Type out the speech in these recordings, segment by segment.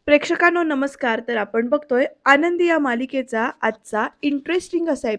प्रेक्षकांनो नमस्कार. तर आपण बघतोय आनंदी या मालिकेचा आजचा इंटरेस्टिंग असा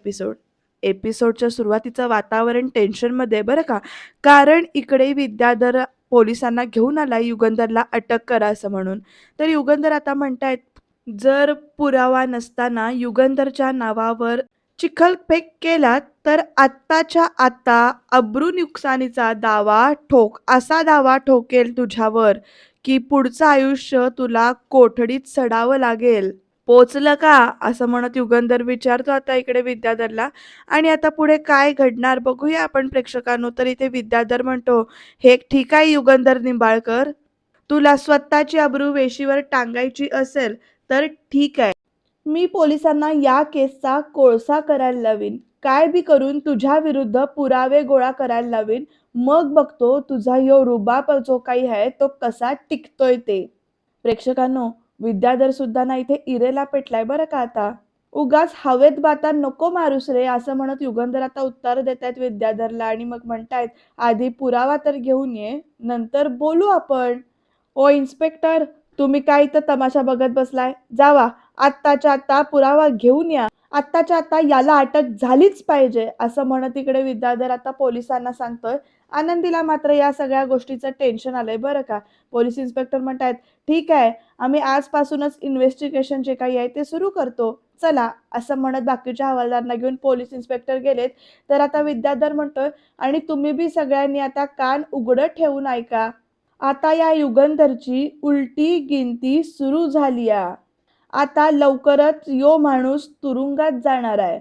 एपिसोडच्या सुरुवातीचं वातावरण टेन्शनमध्ये बरं का. कारण इकडे विद्याधर पोलिसांना घेऊन आला युगंधरला अटक करा असं म्हणून. तर युगंधर आता म्हणतायत जर पुरावा नसताना युगंधरच्या नावावर चिखलफेक केला तर आत्ताच्या आता अब्रू नुकसानीचा दावा ठोक असा दावा ठोकेल तुझ्यावर की पुढचं आयुष्य तुला कोठडीत सडावं लागेल. पोचलं का? असं म्हणत युगंधर विचारतो आता इकडे विद्याधरला. आणि आता पुढे काय घडणार बघूया आपण प्रेक्षकांनो. तर इथे विद्याधर म्हणतो, "हे ठीक आहे युगंधर निंबाळकर. तुला स्वतःची अब्रू वेशीवर टांगायची असेल तर ठीक आहे. मी पोलिसांना या केसचा कोळसा करायला लावीन. काय बी करून तुझ्या विरुद्ध पुरावे गोळा करायला लावीन. मग बघतो तुझा ह्यो रुबाब जो काही आहे तो कसा टिकतोय ते." प्रेक्षकांनो, विद्याधर सुद्धा ना इथे इरेला पेटलाय बरं का आता. "उगाच हवेत बाता नको मारूस रे," असं म्हणत युगंधर आता उत्तर देतायत विद्याधरला आणि मग म्हणतायत, "आधी पुरावा तर घेऊन ये, नंतर बोलू आपण." "ओ इन्स्पेक्टर, तुम्ही काय इथं तमाशा बघत बसलाय? जावा, आत्ताच्या आत्ता पुरावा घेऊन या. आत्ताच्या आत्ता याला अटक झालीच पाहिजे," असं म्हणत इकडे विद्याधर आता पोलिसांना सांगतोय. आनंदीला मात्र या सगळ्या गोष्टीचं टेन्शन आलंय बरं का. पोलीस इन्स्पेक्टर म्हणतायत, "ठीक आहे, आम्ही आजपासूनच इन्व्हेस्टिगेशन जे काही आहे ते सुरू करतो. चला," असं म्हणत बाकीच्या हवालदारांना घेऊन पोलीस इन्स्पेक्टर गेलेत. तर आता विद्याधर म्हणतोय, "आणि तुम्ही बी सगळ्यांनी आता कान उघडं ठेवून ऐका. आता या युगंधरची उलटी गिनती सुरू झालीया. आता लवकरच यो माणूस तुरुंगात जाणार आहे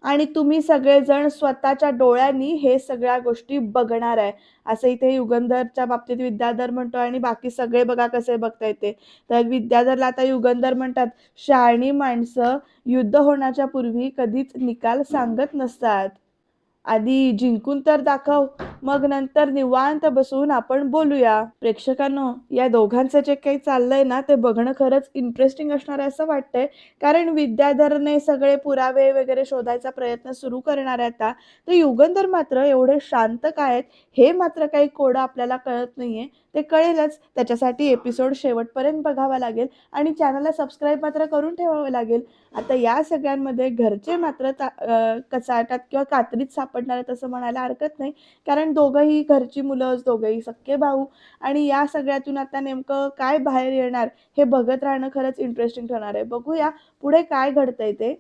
आणि तुम्ही सगळेजण स्वतःच्या डोळ्यांनी हे सगळ्या गोष्टी बघणार आहे." असं इथे युगंधरच्या बाबतीत विद्याधर म्हणतो आणि बाकी सगळे बघा कसे बघतायत ते. तर विद्याधरला आता युगंधर म्हणतात, "शहाणी माणसं युद्ध होण्याच्या पूर्वी कधीच निकाल सांगत नसतात. आधी जिंकून तर दाखव, मग नंतर निवांत बसून आपण बोलूया." प्रेक्षकांनो, या दोघांचं जे काही चाललंय ना ते बघणं खरंच इंटरेस्टिंग असणार आहे असं वाटतंय. कारण विद्याधरने सगळे पुरावे वगैरे शोधायचा प्रयत्न सुरू करणार आहे आता. तर युगंधर मात्र एवढे शांत का आहेत हे मात्र काही कोडं आपल्याला कळत नाहीये. ते कळेलच. त्याच्यासाठी एपिसोड शेवटपर्यंत बघावा लागेल आणि चॅनलला सबस्क्राईब मात्र करून ठेवावं लागेल. आता या सगळ्यांमध्ये घरचे मात्र कचाट्यात किंवा कात्रीत सापडणार आहेत असं म्हणायला हरकत नाही. कारण दोघंही घरची मुलंच, दोघंही सख्खे भाऊ आणि या सगळ्यातून आता नेमकं काय बाहेर येणार हे बघत राहणं खरंच इंटरेस्टिंग ठरणार आहे. बघूया पुढे काय घडतंय ते.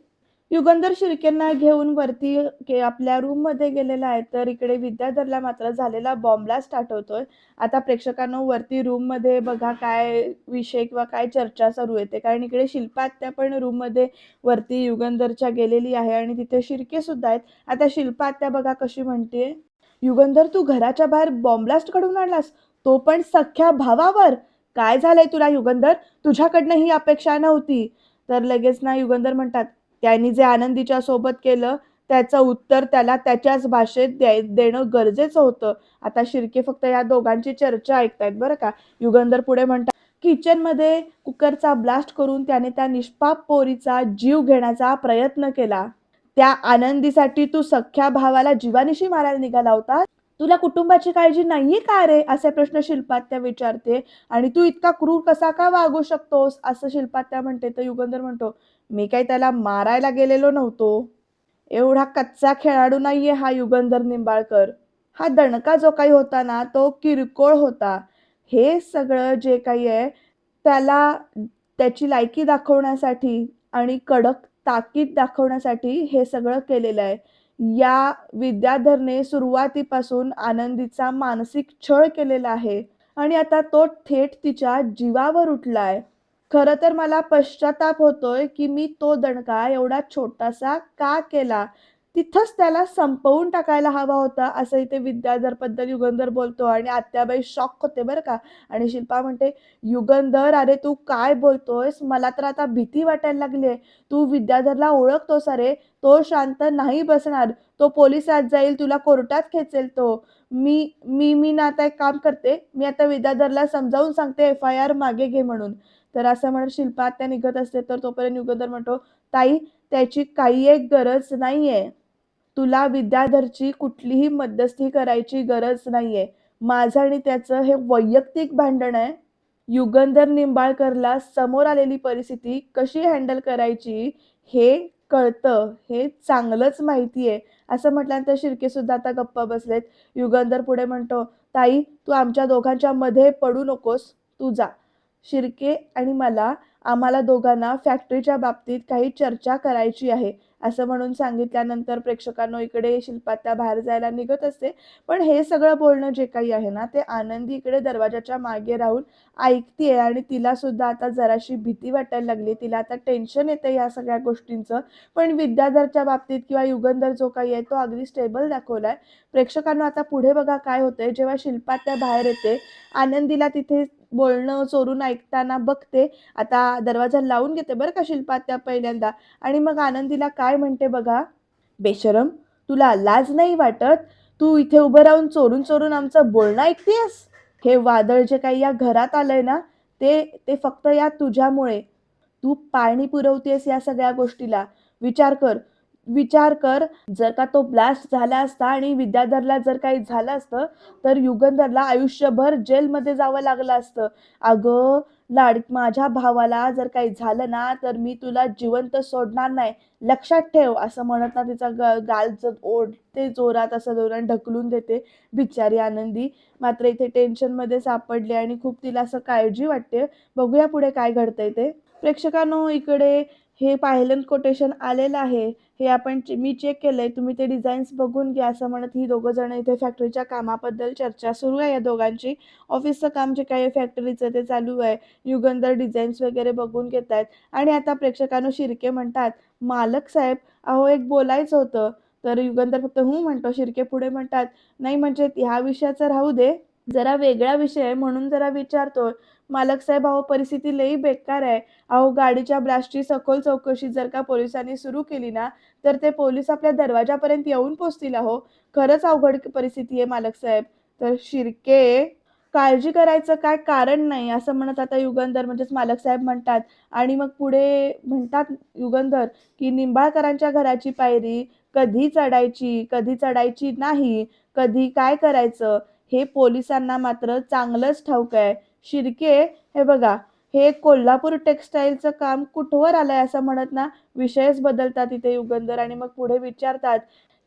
युगंधर शिर्केंना घेऊन वरती आपल्या रूममध्ये गेलेला आहे. तर इकडे विद्याधरला मात्र झालेला बॉम्ब ब्लास्ट आठवतोय. आता प्रेक्षकांनो, वरती रूममध्ये बघा काय विषय किंवा काय चर्चा सुरू आहे. कारण इकडे शिल्पा आत्या पण रूममध्ये वरती युगंधरच्या गेलेली आहे आणि तिथे शिर्के सुद्धा आहेत. आता शिल्पा आत्या बघा कशी म्हणते, "युगंधर, तू घराच्या बाहेर बॉम्ब ब्लास्ट घडवून आणलास, तो पण सख्ख्या भावावर. काय झालंय तुला युगंधर? तुझ्याकडनं ही अपेक्षा नव्हती." तर लगेच ना युगंधर म्हणतात, "त्यांनी जे आनंदीच्या सोबत केलं त्याचं उत्तर त्याला त्याच्याच भाषेत देणं गरजेचं होतं." आता शिर्के फक्त या दोघांची चर्चा ऐकतायत बरं का. युगंधर पुढे म्हणतात, "किचनमध्ये कुकरचा ब्लास्ट करून त्याने त्या निष्पाप पोरीचा जीव घेण्याचा प्रयत्न केला. त्या आनंदीसाठी तू सख्ख्या भावाला जीवानिशी मारायला निघाला होता. तुला कुटुंबाची काळजी नाहीये का रे?" असे प्रश्न शिल्पात्या विचारते. "आणि तू इतका क्रूर कसा का वागू शकतोस?" असं शिल्पात्या म्हणते. तर युगंधर म्हणतो, "मी काही त्याला मारायला गेलेलो नव्हतो. एवढा कच्चा खेळाडू नाहीये हा युगंधर निंबाळकर. हा दणका जो काही होता ना तो किरकोळ होता. हे सगळं जे काही आहे त्याला त्याची लायकी दाखवण्यासाठी आणि कडक ताकीद दाखवण्यासाठी हे सगळं केलेलं आहे. या विद्याधरने सुरुवातीपासून आनंदीचा मानसिक छळ केलेला आहे आणि आता तो थेट तिच्या जीवावर उठलाय. खरं तर मला पश्चाताप होतोय की मी तो दणका एवढा छोटासा का केला. तिथंच त्याला संपवून टाकायला हवा होता." असं इथे विद्याधरबद्दल युगंधर बोलतो आणि आत्याबाई शॉक होते बरं का. आणि शिल्पा म्हणते, "युगंधर, अरे तू काय बोलतोयस? मला तर आता भीती वाटायला लागली. तू विद्याधरला ओळखतोस अरे. तो शांत नाही बसणार. तो पोलिसात जाईल, तुला कोर्टात खेचेल तो. मी मी मी ना आता एक काम करते. मी आता विद्याधरला समजावून सांगते एफ-आय-आर मागे घे म्हणून." तर असं म्हणत शिल्पा आत्या निघत असते. तर तोपर्यंत युगंधर म्हणतो, "ताई, त्याची काही एक गरज नाहीये. तुला विद्याधरची कुठलीही मध्यस्थी करायची गरज नाहीये. माझं आणि त्याचं हे वैयक्तिक भांडण आहे युगंधर निंबाळकरला समोर आलेली परिस्थिती कशी हँडल करायची हे कळतं, हे चांगलंच माहिती आहे. असं म्हटल्यानंतर शिर्के सुद्धा आता गप्प बसलेत. युगंधर पुढे म्हणतो, "ताई, तू आमच्या दोघांच्या मध्ये पडू नकोस. तू जा." शिर्के आणि आम्हाला दोघांना फॅक्टरीच्या बाबतीत काही चर्चा करायची आहे, असं म्हणून सांगितल्यानंतर प्रेक्षकांनो इकडे शिल्पात्या बाहेर जायला निघत असते. पण हे सगळं बोलणं जे काही आहे ना, ते आनंदी इकडे दरवाजाच्या मागे राहून ऐकतीये आणि तिला सुद्धा आता जराशी भीती वाटायला लागली. तिला आता टेन्शन येतंय या सगळ्या गोष्टींचं. पण विद्याधरच्या बाबतीत किंवा युगंधर जो काही आहे, तो अगदी स्टेबल दाखवलाय. प्रेक्षकांनो आता पुढे बघा काय होतंय, जेव्हा शिल्पात्या बाहेर येते, आनंदीला तिथे बोलणं चोरून ऐकताना बघते. आता दरवाजा लावून घेते बरं का शिल्पात्या पहिल्यांदा आणि मग आनंदीला काय म्हणते बघा, "बेशरम, तुला लाज नाही वाटत? तू इथे उभं राहून चोरून-चोरून आमचं बोलणं ऐकतेयस? हे वादळ जे काही या घरात आलंय ना, ते ते फक्त या तुझ्यामुळे. तू पाणी पुरवतेस या सगळ्या गोष्टीला. विचार कर, विचार कर, जर का तो ब्लास्ट झाला असता आणि विद्याधरला जर काही झालं असतं, तर युगंधरला आयुष्यभर जेलमध्ये जावं लागलं असतं. अगं, माझ्या भावाला जर काही झालं ना, तर मी तुला जिवंत सोडणार नाही. लक्षात ठेव." असं म्हणत ना तिचा गाल ओढते जोरात, असं जोरात ढकलून देते बिचारी आनंदी. मात्र इथे टेन्शनमध्ये सापडली आणि खूप तिला असं काळजी वाटते. बघूया पुढे काय घडतंय ते. प्रेक्षकांनो इकडे हे पायलन कोटेशन आलेलं आहे. हे मी चेक केलंय. तुम्ही ते डिझाईन्स बघून घ्या, असं म्हणत ही दोघं जण इथे फॅक्टरीच्या कामाबद्दल चर्चा सुरू आहे या दोघांची. ऑफिसचं काम जे काही आहे फॅक्टरीचं ते चालू आहे. युगंधर डिझाईन्स वगैरे बघून घेतायत आणि आता प्रेक्षकांनो शिर्के म्हणतात, "मालक साहेब, अहो एक बोलायचं होतं." तर युगंधर फक्त हं म्हणतो. शिर्के पुढे म्हणतात, "नाही म्हणजे ह्या विषयाचं राहू दे. जरा वेगळा विषय आहे म्हणून जरा विचारतोय. मालक साहेब, अहो परिस्थिती लई बेकार आहे. अहो गाडीच्या ब्लास्टची सखोल चौकशी जर का पोलिसांनी सुरू केली ना, तर ते पोलीस आपल्या दरवाजापर्यंत येऊन पोहोचतील अहो. खरंच अवघड परिस्थिती आहे मालक साहेब." तर शिर्के, "काळजी करायचं काय कारण नाही," असं म्हणत आता युगंधर म्हणजेच मालक साहेब म्हणतात आणि मग पुढे म्हणतात युगंधर, की "निंबाळकरांच्या घराची पायरी कधी चढायची, कधी चढायची नाही, कधी काय करायचं, हे पोलिसांना मात्र चांगलंच ठाऊक आहे. शिर्के, हे बघा, हे कोल्हापूर टेक्सटाईलचं काम कुठवर आलंय?" असं म्हणत ना विषयच बदलतात इथे युगंधर आणि मग पुढे विचारतात,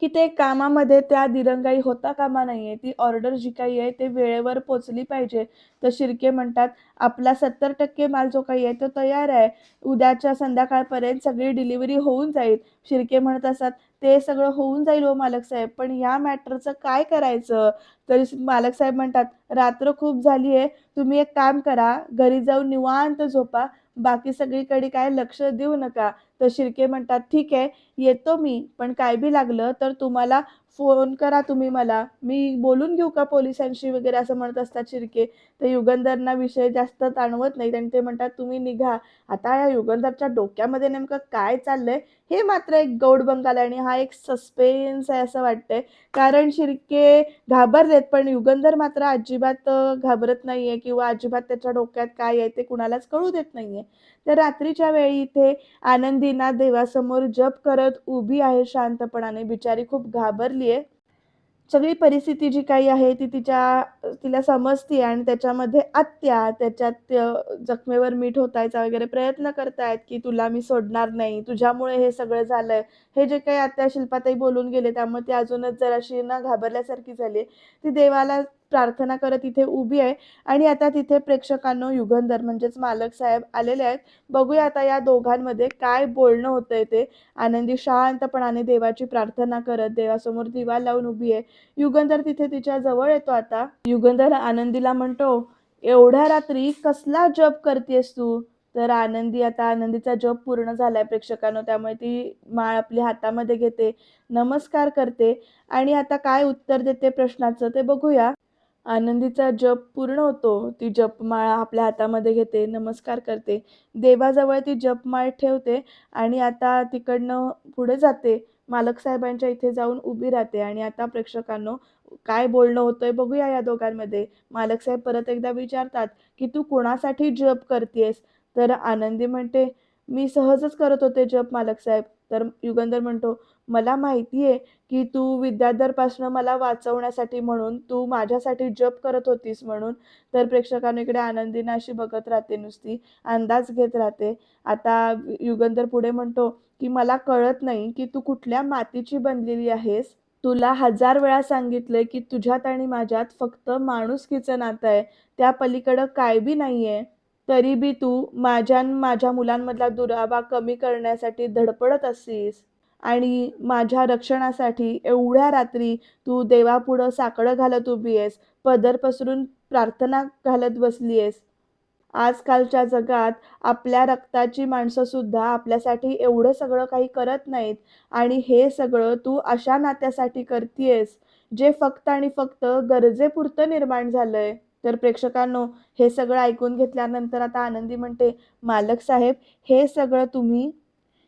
की "ते कामामध्ये त्या दिरंगाई होता कामा नये. ती ऑर्डर जी काही आहे ते वेळेवर पोहोचली पाहिजे." तर शिर्के म्हणतात, "आपला 70% माल जो काही आहे तो तयार आहे. उद्याच्या संध्याकाळपर्यंत सगळी डिलिव्हरी होऊन जाईल." शिर्के म्हणत असतात, "ते सगळं होऊन जाईल हो मालक साहेब, पण ह्या मॅटरचं काय करायचं?" तर मालक साहेब म्हणतात, "रात्र खूप झाली आहे. तुम्ही एक काम करा, घरी जाऊन निवांत झोपा. बाकी सगळीकडे काय लक्ष देऊ नका." तर शिर्के म्हणतात, "ठीक आहे, येतो मी. पण काय बी लागलं तर तुम्हाला फोन करा तुम्ही मला. मी बोलून घेऊ का पोलिसांशी वगैरे?" असं म्हणत असतात शिर्के. तर युगंधरना विषय जास्त ताणवत नाहीत आणि ते म्हणतात, "तुम्ही निघा." आता या युगंधरच्या डोक्यामध्ये नेमकं काय चाललंय हे मात्र एक गौड बंगाल आणि हा एक सस्पेन्स आहे असं वाटतंय. कारण शिर्के घाबरलेत, पण युगंधर मात्र अजिबात घाबरत नाहीये किंवा अजिबात त्याच्या डोक्यात काय आहे ते कुणालाच कळू देत नाहीये. तर रात्रीच्या वेळी इथे आनंदी ना देवासमोर जप करत उभी आहे शांतपणाने. बिचारी खूप घाबरली आहे. सगळी परिस्थिती जी काही आहे ती तिला समजते आणि त्याच्यामध्ये आत्या त्याच्यात जखमेवर मीठ ओतायचा वगैरे प्रयत्न करतायत, की "तुला मी सोडणार नाही, तुझ्यामुळे हे सगळं झालंय." हे जे काही आत्या शिल्पाताई बोलून गेले त्यामुळे ती अजूनच जराशी ना घाबरल्यासारखी झाली. ती देवाला प्रार्थना करत इथे उभी आहे आणि आता तिथे प्रेक्षकांनो युगंधर म्हणजेच मालक साहेब आलेले आहेत. बघूया आता या दोघांमध्ये काय बोलणं होतंय ते. आनंदी शांतपणाने देवाची प्रार्थना करत देवासमोर दिवा लावून उभी आहे. युगंधर तिथे तिच्या जवळ येतो आता. युगंधर आनंदीला म्हणतो, "एवढ्या रात्री कसला जप करतेस तू?" तर आनंदीचा जप पूर्ण झालाय प्रेक्षकांनो, त्यामुळे ती माळ आपल्या हातामध्ये घेते, नमस्कार करते आणि आता काय उत्तर देते प्रश्नाचं ते बघूया. आनंदीचा जप पूर्ण होतो. ती जपमाळ आपल्या हातामध्ये घेते, नमस्कार करते. देवाजवळ ती जपमाळ ठेवते आणि आता तिकडनं पुढे जाते. मालक साहेबांच्या इथे जाऊन उभी राहते आणि आता प्रेक्षकांनो, काय बोलणं होतंय बघूया या दोघांमध्ये. मालक साहेब परत एकदा विचारतात, की "तू कोणासाठी जप करतेयस?" तर आनंदी म्हणते, "मी सहजच करत होते जप मालक साहेब." तर युगंधर म्हणतो, "मला माहिती आहे, की तू विद्याधरपासनं मला वाचवण्यासाठी म्हणून तू माझ्यासाठी जप करत होतीस म्हणून." तर प्रेक्षकांनो इकडे आनंदीनं अशी बघत राहते नुसती, अंदाज घेत राहते. आता युगंधर पुढे म्हणतो, की "मला कळत नाही, की तू कुठल्या मातीची बनलेली आहेस. तुला 1000 वेळा सांगितलंय, की तुझ्यात आणि माझ्यात फक्त माणुसकीचं नातं आहे. त्या पलीकडं काय बी नाहीये. तरी बी तू माझ्या अन् माझ्या मुलांमधला दुरावा कमी करण्यासाठी धडपडत असतीस आणि माझ्या रक्षणासाठी एवढ्या रात्री तू देवापुढं साकडं घालत उभी आहेस, पदर पसरून प्रार्थना घालत बसली आहेस. आजकालच्या जगात आपल्या रक्ताची माणसंसुद्धा आपल्यासाठी एवढं सगळं काही करत नाहीत आणि हे सगळं तू अशा नात्यासाठी करतीयेस, जे फक्त आणि फक्त गरजेपुरतं निर्माण झालंय." तर प्रेक्षकांनो, हे सगळं ऐकून घेतल्यानंतर आता आनंदी म्हणते, "मालक साहेब, हे सगळं तुम्ही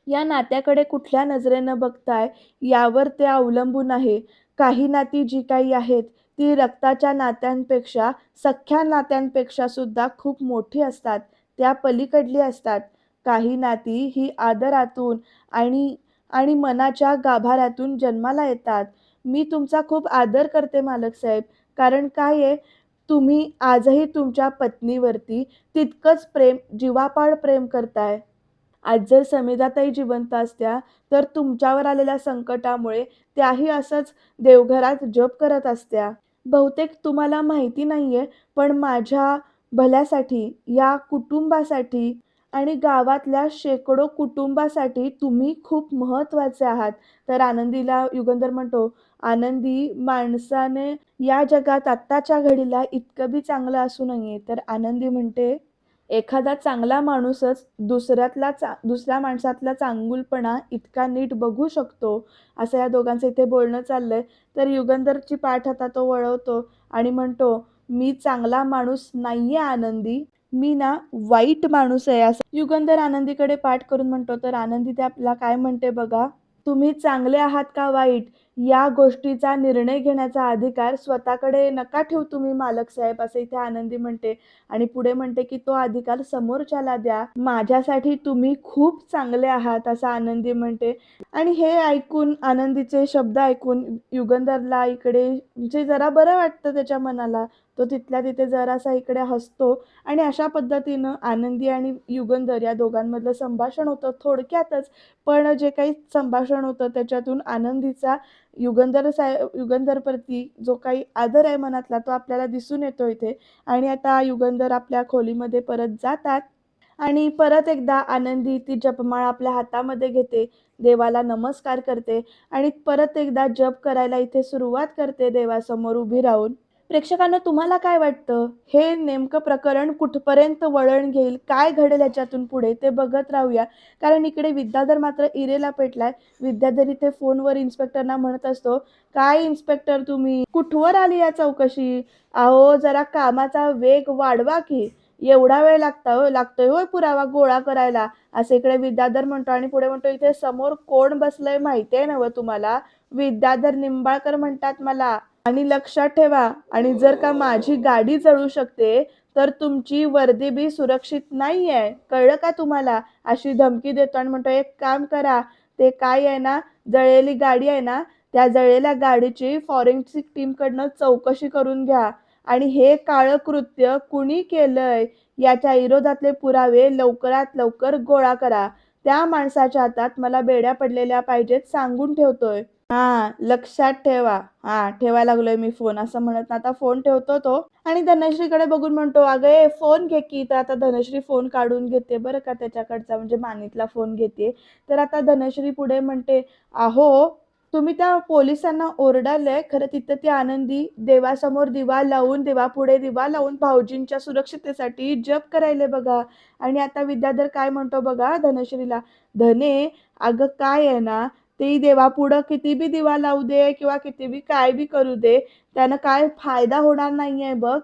या नात्याकडे कुठल्या नजरेनं बघताय यावर ते अवलंबून आहे. काही नाती जी काही आहेत, ती रक्ताच्या नात्यांपेक्षा, सख्ख्या नात्यांपेक्षा सुद्धा खूप मोठी असतात. त्या पलीकडली असतात. काही नाती ही आदरातून आणि आणि मनाच्या गाभाऱ्यातून जन्माला येतात. मी तुमचा खूप आदर करते मालक साहेब. कारण काय आहे, तुम्ही आजही तुमच्या पत्नीवरती तितकंच प्रेम, जीवापाड प्रेम करताय. आज जर समिधाताई जिवंत असत्या, तर तुमच्यावर आलेल्या संकटामुळे त्याही असंच देवघरात जप करत असत्या. बहुतेक तुम्हाला माहिती नाहीये, पण माझ्या भल्यासाठी, या कुटुंबासाठी आणि गावातल्या शेकडो कुटुंबासाठी तुम्ही खूप महत्त्वाचे आहात." तर आनंदीला युगंधर म्हणतो, "आनंदी, माणसाने या जगात आत्ताच्या घडीला इतकं बी चांगलं असू नये." तर आनंदी म्हणते, "एखादा चांगला माणूसच दुसऱ्या माणसातला चांगुलपणा इतका नीट बघू शकतो." असं या दोघांचं इथे बोलणं चाललंय. तर युगंधरची पाठ आता तो वळवतो आणि म्हणतो, "मी चांगला माणूस नाहीये आनंदी. मी ना वाईट माणूस आहे." असं युगंधर आनंदीकडे पाठ करून म्हणतो. तर आनंदी त्याला काय म्हणते बघा, "तुम्ही चांगले आहात का वाईट या गोष्टीचा निर्णय घेण्याचा अधिकार स्वतःकडे नका ठेवू तुम्ही मालक साहेब." असं इथे आनंदी म्हणते. आणि पुढे म्हणते, की "तो अधिकार समोरच्याला द्या. माझ्यासाठी तुम्ही खूप चांगले आहात." असं आनंदी म्हणते. आणि हे ऐकून, आनंदीचे शब्द ऐकून युगंधरला इकडे म्हणजे जरा बरं वाटतं त्याच्या मनाला. तो तिथल्या तिथे जरासा इकडे हसतो आणि अशा पद्धतीनं आनंदी आणि युगंधर या दोघांमधलं संभाषण होतं थोडक्यातच. पण जे काही संभाषण होतं त्याच्यातून आनंदीचा युगंधरप्रती जो काही आदर आहे मनातला, तो आपल्याला दिसून येतो इथे. आणि आता युगंधर आपल्या खोलीमध्ये परत जातात आणि परत एकदा आनंदी ती जपमाळ आपल्या हातामध्ये घेते, देवाला नमस्कार करते आणि परत एकदा जप करायला इथे सुरुवात करते देवासमोर उभी राहून. प्रेक्षकांनो, तुम्हाला काय वाटतं? हे नेमकं प्रकरण कुठपर्यंत वळण घेईल? काय घडेल ह्याच्यातून पुढे? ते बघत राहूया. कारण इकडे विद्याधर मात्र इरेला पेटलाय. विद्याधर इथे फोनवर इन्स्पेक्टरना म्हणत असतो, "काय इन्स्पेक्टर तुम्ही? कुठवर आली या चौकशी? अहो, जरा कामाचा वेग वाढवा की. एवढा वेळ लागतोय होय पुरावा गोळा करायला?" असं इकडे विद्याधर म्हणतो आणि पुढे म्हणतो, "इथे समोर कोण बसलंय माहिती आहे नव्हं तुम्हाला? विद्याधर निंबाळकर म्हणतात मला. आणि लक्षात ठेवा, आणि जर का माझी गाडी जळू शकते, तर तुमची वर्दी बी सुरक्षित नाहीये. कळलं का तुम्हाला?" अशी धमकी देतो आणि म्हणतो, "एक काम करा, ते काय आहे ना, जळलेली गाडी आहे ना, त्या जळलेल्या गाडीची फॉरेन्सिक टीमकडनं चौकशी करून घ्या आणि हे काळं कृत्य कुणी केलंय याच्या विरोधातले पुरावे लवकरात लवकर गोळा करा. त्या माणसाच्या हातात मला बेड्या पडलेल्या पाहिजेत, सांगून ठेवतोय." हां, लक्षात ठेवा. हां, ठेवायला लागलोय मी फोन असं म्हणत आता फोन ठेवतो तो आणि धनश्रीकडे बघून म्हणतो, "अगं ए फोन घे की." तर आता धनश्री फोन काढून घेते बरं का त्याच्याकडचा म्हणजे मानीतला फोन घेते. तर आता धनश्री पुढे म्हणते, "अहो, तुम्ही त्या पोलिसांना ओरडालंय, खरं तिथं ती आनंदी देवासमोर दिवा लावून, देवापुढे दिवा लावून भाऊजींच्या सुरक्षिततेसाठी जप करायले बघा." आणि आता विद्याधर काय म्हणतो बघा धनश्रीला, "धने, अगं काय आहे ना, ते देवापुढं किती बी दिवा लावू दे किंवा किती बी काय बी करू दे, त्यानं काय फायदा होणार नाहीये बघ.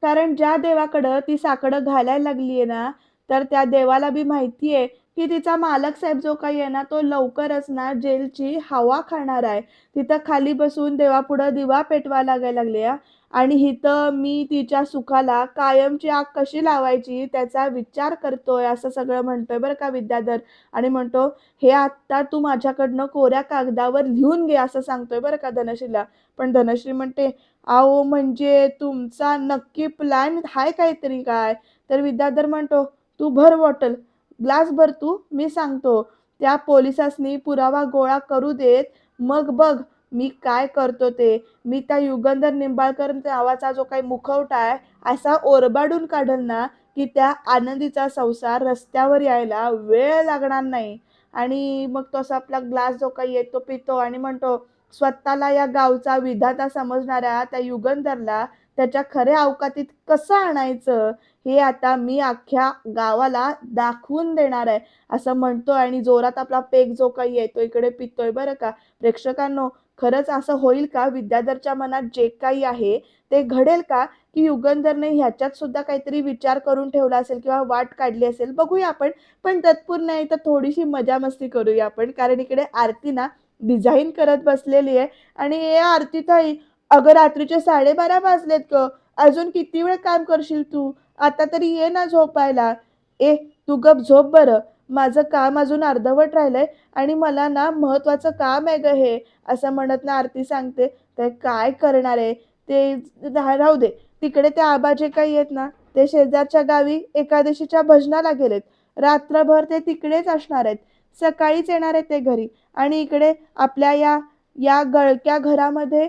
कारण ज्या देवाकडं ती साकडं घालायला लागली आहे ना, तर त्या देवाला बी माहिती आहे, की तिचा मालक साहेब जो काही आहे ना, तो लवकरच ना जेलची हवा खाणार आहे. तिथं खाली बसून देवापुढं दिवा पेटवायला लागायला लागली आहे आणि इथं मी तिच्या सुखाला कायमची आग कशी लावायची त्याचा विचार करतोय, असं सगळं म्हणतोय बरं का विद्याधर. आणि म्हणतो, "हे आत्ता तू माझ्याकडनं कोऱ्या कागदावर लिहून घे," असं सांगतोय बरं का धनश्रीला. पण धनश्री म्हणते, "अहो, म्हणजे तुमचा नक्की प्लॅन आहे काहीतरी काय?" तर विद्याधर म्हणतो, "तू भर बॉटल, ग्लास भर तू, मी सांगतो. त्या पोलिसांनी पुरावा गोळा करू देत, मग बघ मी काय करतो ते. मी त्या युगंधर निंबाळकर नावाचा जो काही मुखवटा आहे, असा ओरबाडून काढल ना, की त्या आनंदीचा संसार रस्त्यावर यायला वेळ लागणार नाही." आणि मग तो असा आपला ग्लास जो काही आहे तो पितो आणि म्हणतो, "स्वतःला या गावचा विधाता समजणाऱ्या त्या युगंधरला त्याच्या खऱ्या अवकातीत कसं आणायचं, हे आता मी अख्ख्या गावाला दाखवून देणार आहे," असं म्हणतोय आणि जोरात आपला पेग जो काही आहे तो इकडे पितोय बरं का. प्रेक्षकांनो, खरंच असं होईल का? विद्याधरच्या मनात जे काही आहे ते घडेल का? की युगंधरने ह्याच्यात सुद्धा काहीतरी विचार करून ठेवला असेल किंवा वाट काढली असेल? बघूया आपण. पण तत्पूर्वी नाही तर थोडीशी मजा-मस्ती करूया आपण. कारण इकडे आरती ना डिझाइन करत बसलेली आहे आणि "ए आरती ताई, अगं रात्रीचे 12:30 वाजलेत गं. अजून किती वेळ काम करशील तू? आता तरी ये ना झोपायला." "ए, तू गप झोप बरं. माझं काम अजून अर्धवट राहिलंय आणि मला ना महत्त्वाचं काम आहे गं हे." असं म्हणत ना आरती सांगते, "तर काय करणार आहे? ते राहू दे. तिकडे ते आबा जे काही आहेत ना, ते शेजारच्या गावी एकादशीच्या भजनाला गेलेत. रात्रभर ते तिकडेच असणार आहेत. सकाळीच येणार आहेत ते घरी आणि इकडे आपल्या या या गळक्या घरामध्ये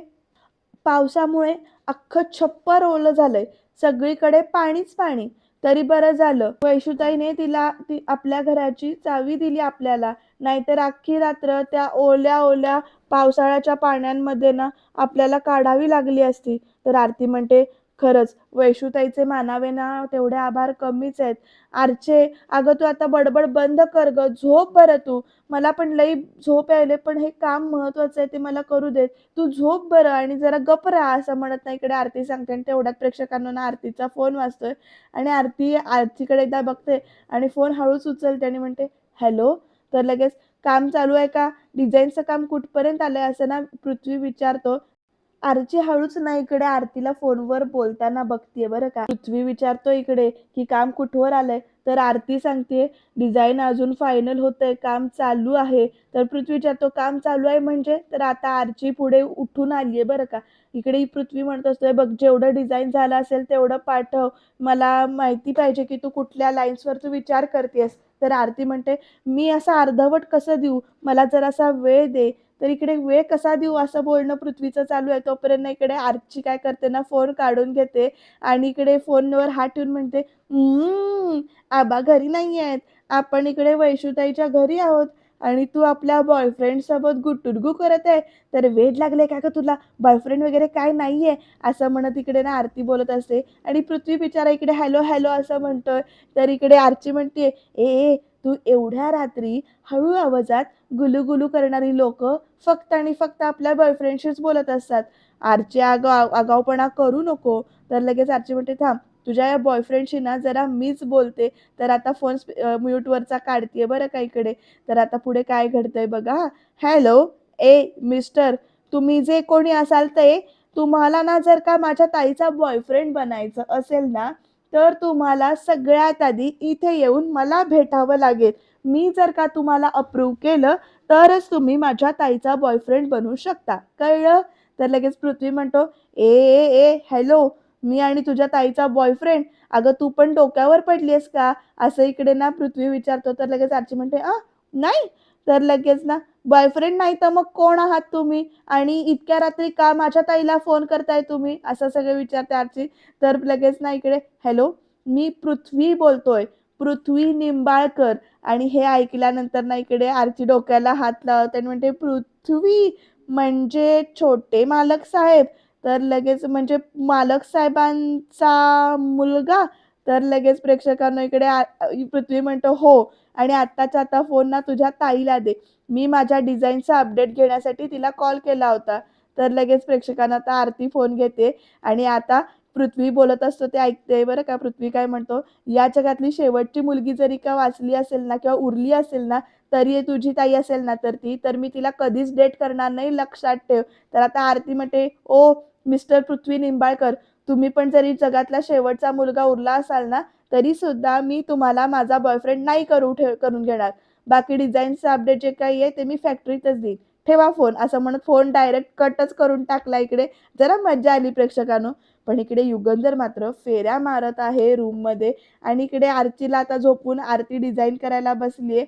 पावसामुळे अख्खं छप्पर ओलं झालंय. सगळीकडे पाणीच पाणी. तरी बरं झालं वैशूताईने ती आपल्या घराची चावी दिली आपल्याला. नाहीतर अख्खी रात्र त्या ओल्या-ओल्या पावसाळ्याच्या पाण्यांमध्ये ना आपल्याला काढावी लागली असती." तर आरती म्हणते, "खरंच वैशूताईचे मानावे ना तेवढे आभार कमीच आहेत. आरचे, अगं तू आता बडबड बंद कर गं. झोप बरं तू. मला पण लई झोप यायले, पण हे काम महत्त्वाचं आहे ते मला करू दे. तू झोप बरं आणि जरा गप्प राहा," असं म्हणत ना इकडे आरती सांगते आणि तेवढ्यात प्रेक्षकांना ना आरतीचा फोन वाजतोय आणि आरती आरतीकडे एकदा बघते आणि फोन हळूच उचलते आणि म्हणते, "हॅलो?" तर लगेच, "काम चालू आहे का? डिझाईनचं काम कुठपर्यंत आलंय?" असं ना पृथ्वी विचारतो. आरची हळूच ना इकडे आरतीला फोनवर बोलताना बघतीये बरं का. पृथ्वी विचारतो इकडे, की "काम कुठवर आलंय?" तर आरती सांगते, "डिझाइन अजून फायनल होतंय, काम चालू आहे." तर पृथ्वी विचारतो, "काम चालू आहे म्हणजे?" तर आता आरची पुढे उठून आलीये बरं का. इकडे ही पृथ्वी म्हणत असते, "बघ जेवढं डिझाइन झालं असेल तेवढं पाठव. मला माहिती पाहिजे की तू कुठल्या लाईन्सवर तू विचार करतेयस." तर आरती म्हणते, "मी असं अर्धवट कसं देऊ? मला जरासा वेळ दे." तर इकडे वेळ कसा देऊ असं बोलणं पृथ्वीचं चालू आहे. तोपर्यंत इकडे आरची काय करते ना फोन काढून घेते आणि इकडे फोनवर हात ठेवून म्हणते, आबा घरी नाही आहेत. आपण इकडे वैशूताईच्या घरी आहोत आणि तू आपल्या बॉयफ्रेंडसोबत गुटुरगू करत आहे. तर वेड लागले का गं तुला? बॉयफ्रेंड वगैरे काय नाहीये." असं म्हणत इकडे ना आरती बोलत असते आणि पृथ्वी बिचारा इकडे हॅलो, हॅलो असं म्हणतोय. तर इकडे आरची म्हणते, "ए, तू एवढ्या रात्री हळू आवाजात गुलूगुलू करणारी लोकं फक्त आणि फक्त आपल्या बॉयफ्रेंडशीच बोलत असतात. आरची आगाऊपणा करू नको." तर लगेच आरची म्हणते, "थांब, तुझ्या या बॉयफ्रेंडशी ना जरा मीच बोलते." तर आता फोन म्यूटवरचा काढतीये बरं का इकडे. तर आता पुढे काय घडतंय बघा हां. "हॅलो, मिस्टर, तुम्ही जे कोणी असाल ते, तुम्हाला ना जर का माझ्या ताईचा बॉयफ्रेंड बनायचं असेल ना, तर तुम्हाला सगळ्यात आधी इथे येऊन मला भेटावं लागेल. मी जर का तुम्हाला अप्रूव्ह केलं, तरच तुम्ही माझ्या ताईचा बॉयफ्रेंड बनू शकता. कळलं?" तर लगेच पृथ्वी म्हणतो, हॅलो, मी आणि तुझ्या ताईचा बॉयफ्रेंड? अगं तू पण डोक्यावर पडली का?" असं इकडे ना पृथ्वी विचारतो. तर लगेच आरची म्हणते, नाही." तर लगेच ना, "बॉयफ्रेंड नाही तर मग कोण आहात तुम्ही? आणि इतक्या रात्री का माझ्या ताईला फोन करताय तुम्ही?" असं सगळं विचारते आरची. तर लगेच ना इकडे, "हॅलो, मी पृथ्वी बोलतोय. पृथ्वी निंबाळकर." आणि हे ऐकल्यानंतर ना इकडे आरची डोक्याला हात लावते आणि म्हणते, "पृथ्वी म्हणजे छोटे मालक साहेब?" तर लगेच म्हणजे मालक साहेबांचा मुलगा? तर लगेच प्रेक्षकांनो इकडे पृथ्वी म्हणतो, "हो, आणि आत्ताच्या आता फोन ना तुझ्या ताईला दे. मी माझ्या डिझाईनचा अपडेट घेण्यासाठी तिला कॉल केला होता." तर लगेच प्रेक्षकांना आता आरती फोन घेते आणि आता पृथ्वी बोलत असतो ते ऐकते बरं का. पृथ्वी काय म्हणतो, "या जगातली शेवटची मुलगी जरी का वाचली असेल ना किंवा उरली असेल ना, तरी तुझी ताई असेल ना तर मी तिला कधीच डेट करणार नाही, लक्षात ठेव." तर आता आरती म्हणते, मिस्टर पृथ्वी निंबाळकर, तुम्ही पण जरी जगातला शेवटचा मुलगा उरला असाल ना, तरी सुद्धा मी तुम्हाला माझा बॉयफ्रेंड नाही करून घेणार. बाकी डिझाईनचं अपडेट जे काही आहे ते मी फॅक्टरीतच देईन. ठेवा फोन, असं म्हणत फोन डायरेक्ट कटच करून टाकला इकडे. जरा मज्जा आली प्रेक्षकांनो. पण इकडे युगंधर मात्र फेऱ्या मारत आहे रूममध्ये आणि इकडे आरतीला आता झोपून आरती डिझाइन करायला बसलीये.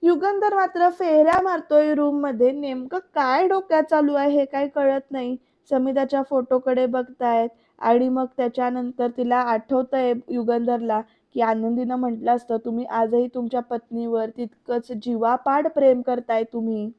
युगंधर मात्र फेऱ्या मारतोय रूममध्ये. नेमकं काय डोक्यात चालू आहे हे काही कळत नाही. समिताच्या फोटोकडे बघतायत आणि मग त्याच्यानंतर तिला आठवतंय युगंधरला, की आनंदीनं म्हटलं असतं, "तुम्ही आजही तुमच्या पत्नीवर तितकंच जीवापाड प्रेम करताय तुम्ही.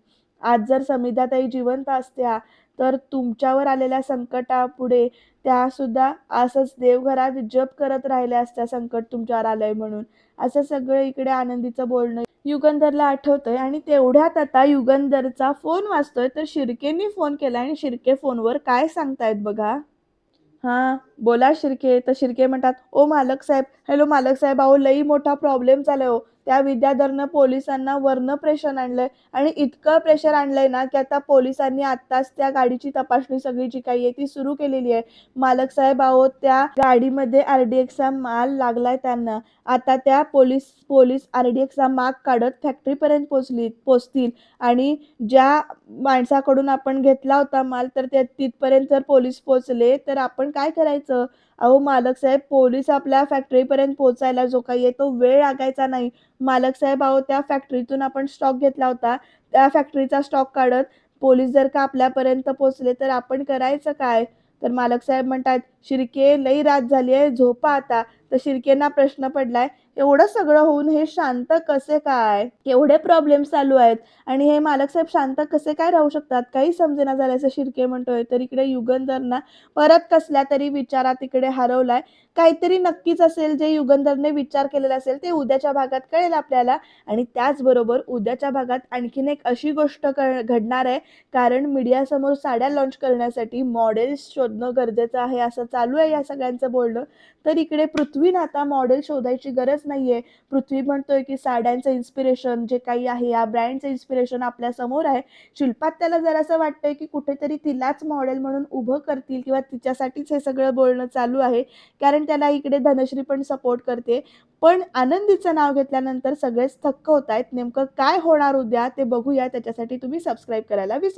आज जर समिधाताई जिवंत असत्या, तर तुमच्यावर आलेल्या संकटापुढे त्यासुद्धा असंच देवघरात जप करत राहिल्या असत्या, संकट तुमच्यावर आलंय म्हणून." असं सगळं इकडे आनंदीचं बोलणं युगंधरला आठवतंय आणि तेवढ्यात आता युगंधरचा फोन वाजतोय, तर शिर्केंनी फोन केलाय आणि शिर्के फोनवर काय सांगतायत बघा. हां, बोला शिर्के. तर शिर्के म्हणतात, "ओ मालक साहेब, हॅलो मालक साहेब, अहो लई मोठा प्रॉब्लेम झालाय हो. त्या विद्याधरनं पोलिसांना वरनं प्रेशर आणलंय आणि इतकं प्रेशर आणलंय ना, की आता पोलिसांनी आत्ताच त्या गाडीची तपासणी सगळी जी काही आहे ती सुरू केलेली आहे. मालक साहेब, अहो त्या गाडीमध्ये आर-डी-एक्सचा माल लागलाय त्यांना. आता त्या पोलीस पोलीस आर-डी-एक्सचा माग काढत फॅक्टरीपर्यंत पोहोचतील आणि ज्या माणसाकडून आपण घेतला होता माल, तर ते तिथपर्यंत जर पोलीस पोहोचले, तर आपण काय करायचं? अहो मालक साहेब, पोलीस आपल्या फॅक्टरीपर्यंत पोहोचायला जो काही आहे, तो वेळ लागायचा नाही. मालक साहेब, अहो त्या फॅक्टरीतून आपण स्टॉक घेतला होता. त्या फॅक्टरीचा स्टॉक काढत पोलीस जर का आपल्यापर्यंत पोहोचले, तर आपण करायचं काय? तर मालक साहेब म्हणतात, "शिर्के, लई रात झाली आहे, झोपा आता." तर शिर्केंना प्रश्न पडलाय, एवढं सगळं होऊन हे शांत कसे काय? केवढे प्रॉब्लेम्स चालू आहेत आणि हे मालक साहेब शांत कसे काय राहू शकतात? काही समजेना झालंय असं शिर्के म्हणतोय. तर इकडे युगंधर ना परत कसल्यातरी विचारात इकडे हरवलाय. काहीतरी नक्कीच असेल जे युगंधरने विचार केलेला असेल ते उद्याच्या भागात कळेल आपल्याला आणि त्याचबरोबर उद्याच्या भागात आणखीन एक अशी गोष्ट घडणार आहे कारण मीडियासमोर साड्या लॉन्च करण्यासाठी मॉडेल्स शोधणं गरजेचं आहे असं चालू आहे या सगळ्यांचं बोलणं. तर इकडे पृथ्वीनं आता मॉडेल शोधायची गरज नाहीये. पृथ्वी म्हणतोय की साड्यांचं इन्स्पिरेशन जे काही आहे या ब्रँडचं इन्स्पिरेशन आपल्या समोर आहे. शिल्पात त्याला जरासं वाटतंय की कुठेतरी तिलाच मॉडेल म्हणून उभं करतील किंवा तिच्यासाठीच हे सगळं बोलणं चालू आहे. कारण त्याला इकडे धनश्री पण सपोर्ट करते. पण आनंदीचं नाव घेतल्यानंतर सगळेच थक्क होतायत. नेमकं काय होणार उद्या ते बघूया. त्याच्यासाठी तुम्ही सबस्क्राईब करायला विसरू